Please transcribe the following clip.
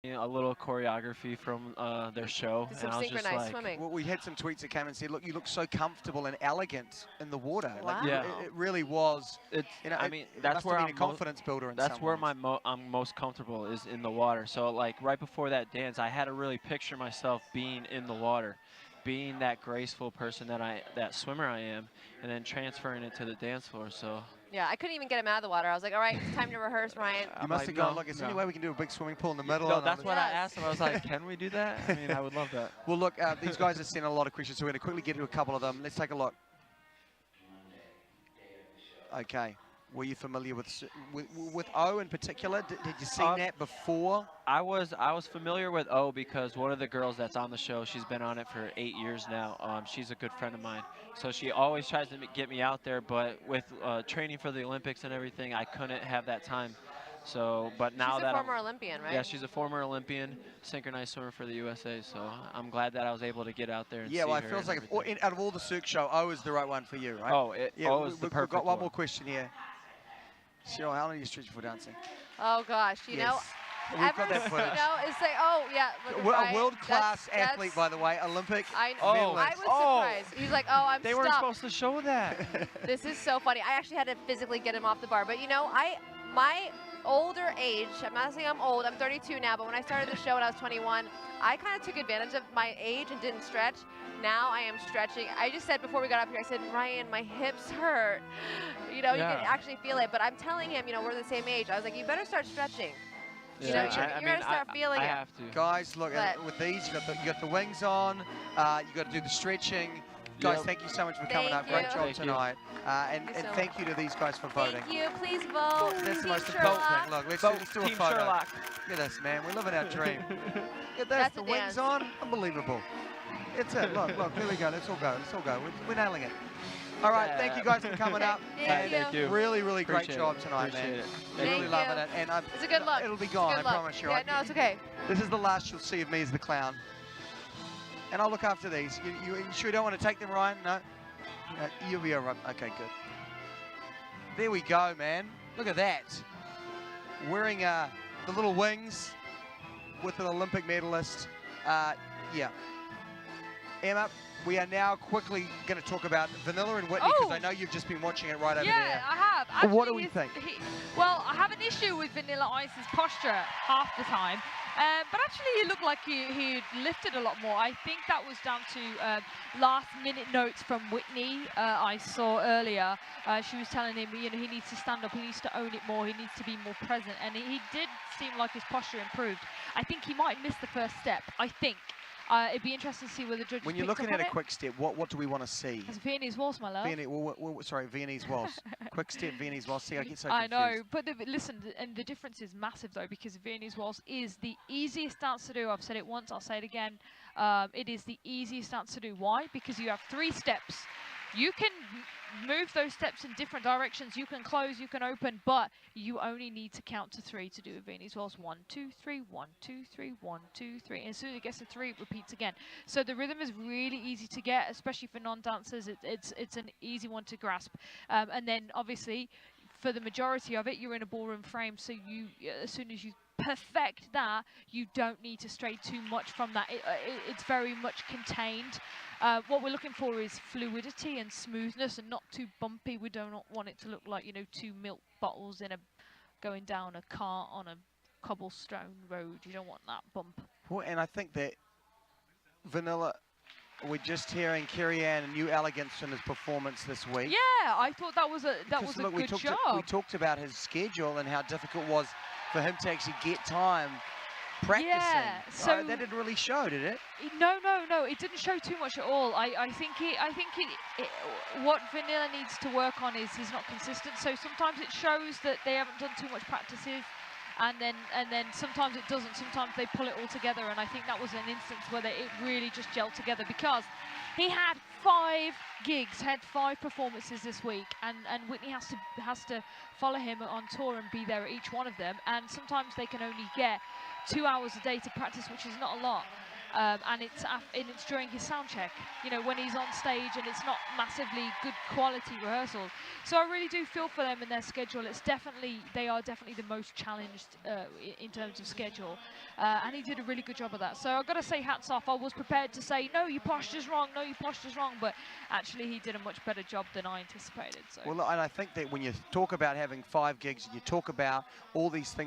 a little choreography from their show, Did and some I was just synchronized like, swimming. Well, we had some tweets that came and said, look, you look so comfortable and elegant in the water. Like, Wow. Yeah. it really was, it's. you know, I it, mean, it that's must where have been I'm a confidence builder in that's some where ways. I'm most comfortable is in the water. So like right before that dance, I had to really picture myself being in the water, being that graceful person that swimmer I am, and then transferring it to the dance floor. So Yeah, I couldn't even get him out of the water. I was like, all right, it's time to rehearse, Ryan. You I'm must like, have gone, no, look, is there any no. way we can do a big swimming pool in the middle? No, And that's what I Yes. asked him. I was like, can we do that? I mean, I would love that. Well, look, these guys have sent a lot of questions, so we're going to quickly get to a couple of them. Let's take a look. Okay. Were you familiar with O in particular? Did you see that before? I was familiar with O because one of the girls that's on the show, she's been on it for 8 years now. She's a good friend of mine, so she always tries to get me out there. But with training for the Olympics and everything, I couldn't have that time. So, but now She's a that former Olympian, right? yeah, she's a former Olympian, synchronized swimmer for the USA. So I'm glad that I was able to get out there and Yeah, see well, her it feels and like everything. out of all the Cirque show, O is the right one for you, right? Oh, Yeah, O is the we've perfect got one more question here. Cheryl, how long are you stretching for dancing? Oh gosh, you know, We've ever, got that you footage. know, it's like, oh yeah, look at A Ryan. world-class That's- athlete, by the way, Olympic I, medalist. I was surprised. He's like, oh, I'm They weren't stuck. supposed to show that. This is so funny. I actually had to physically get him off the bar. But you know, my older age, I'm not saying I'm old, I'm 32 now, but when I started the show when I was 21, I kind of took advantage of my age and didn't stretch. Now I am stretching. I just said before we got up here, I said, Ryan, my hips hurt. You know, you Yeah. can actually feel it. But I'm telling him, you know, we're the same age. I was like, you better start stretching. You know, Stretching. you're going to start feeling I it. have to. Guys, look, But- with these, you got the wings on, you got to do the stretching. Guys, Yep. thank you so much for coming Thank up. Great you. job Thank you. tonight. And Thank you so thank you to these guys for voting. Thank you. Please vote. That's the Team most important Sherlock. thing. Look, let's Vote do a Team photo. Sherlock. Look at this, man. We're living our dream. Look at this. That's The a wings dance. on. Unbelievable. It's it. Look, here we go. Let's all go. Let's all go. We're nailing it. All right, thank you guys for coming up. Thank And you. Thank you. Really, really great Appreciate job it. tonight, Appreciate man. it. We're really Thank loving you. it. And It's a good look. it'll be It's a gone, good I look. promise you. Yeah, no, it's okay. This is the last you'll see of me as the clown. And I'll look after these. You sure you don't want to take them, Ryan? No? You'll be all right. Okay, good. There we go, man. Look at that. Wearing the little wings with an Olympic medalist. Yeah. Emma, we are now quickly going to talk about Vanilla and Whitney because Oh. I know you've just been watching it right over Yeah, there. I have. What do Actually, we think? Well, I have an issue with Vanilla Ice's posture half the time. But actually, he looked like he lifted a lot more. I think that was down to last-minute notes from Whitney I saw earlier. She was telling him, you know, he needs to stand up, he needs to own it more, he needs to be more present. And he did seem like his posture improved. I think he might miss the first step, I think. It'd be interesting to see whether the judges When you're picked looking up at on a it. quick step, what do we want to see? It's Viennese waltz, my love. Viennese waltz. Quick step, Viennese waltz. See, I get so I confused. know, but listen, and the difference is massive though, because Viennese waltz is the easiest dance to do. I've said it once, I'll say it again. It is the easiest dance to do. Why? Because you have 3 steps. You can move those steps in different directions. You can close, you can open, but you only need to count to 3 to do a Viennese waltz. 1, 2, 3, 1, 2, 3, 1, 2, 3. And as soon as it gets to 3, it repeats again. So the rhythm is really easy to get, especially for non-dancers. It's an easy one to grasp. And then obviously, for the majority of it, you're in a ballroom frame. So you, as soon as you perfect that, you don't need to stray too much from that. It's very much contained. What we're looking for is fluidity and smoothness and not too bumpy. We do not want it to look like, you know, 2 milk bottles in going down a cart on a cobblestone road. You don't want that bump. Well, and I think that Vanilla, we're just hearing Kerry-Ann and new elegance in his performance this week. Yeah, I thought that was a Because, look, we good talked job. we talked about his schedule and how difficult it was for him to actually get time practicing. Yeah, so that didn't really show, did it? No, it didn't show too much at all. I think what Vanilla needs to work on is he's not consistent. So sometimes it shows that they haven't done too much practices, and then sometimes it doesn't. Sometimes they pull it all together, and I think that was an instance where it really just gelled together because he had 5 gigs, had 5 performances this week, and Whitney has to follow him on tour and be there at each one of them. And sometimes they can only get 2 hours a day to practice, which is not a lot. and it's during his sound check, you know, when he's on stage and it's not massively good quality rehearsals. So I really do feel for them in their schedule. They are definitely the most challenged in terms of schedule, and he did a really good job of that. So I've got to say hats off. I was prepared to say, no, your posture's wrong, no, your posture's wrong, but actually he did a much better job than I anticipated. So. Well, and I think that when you talk about having 5 gigs, and you talk about all these things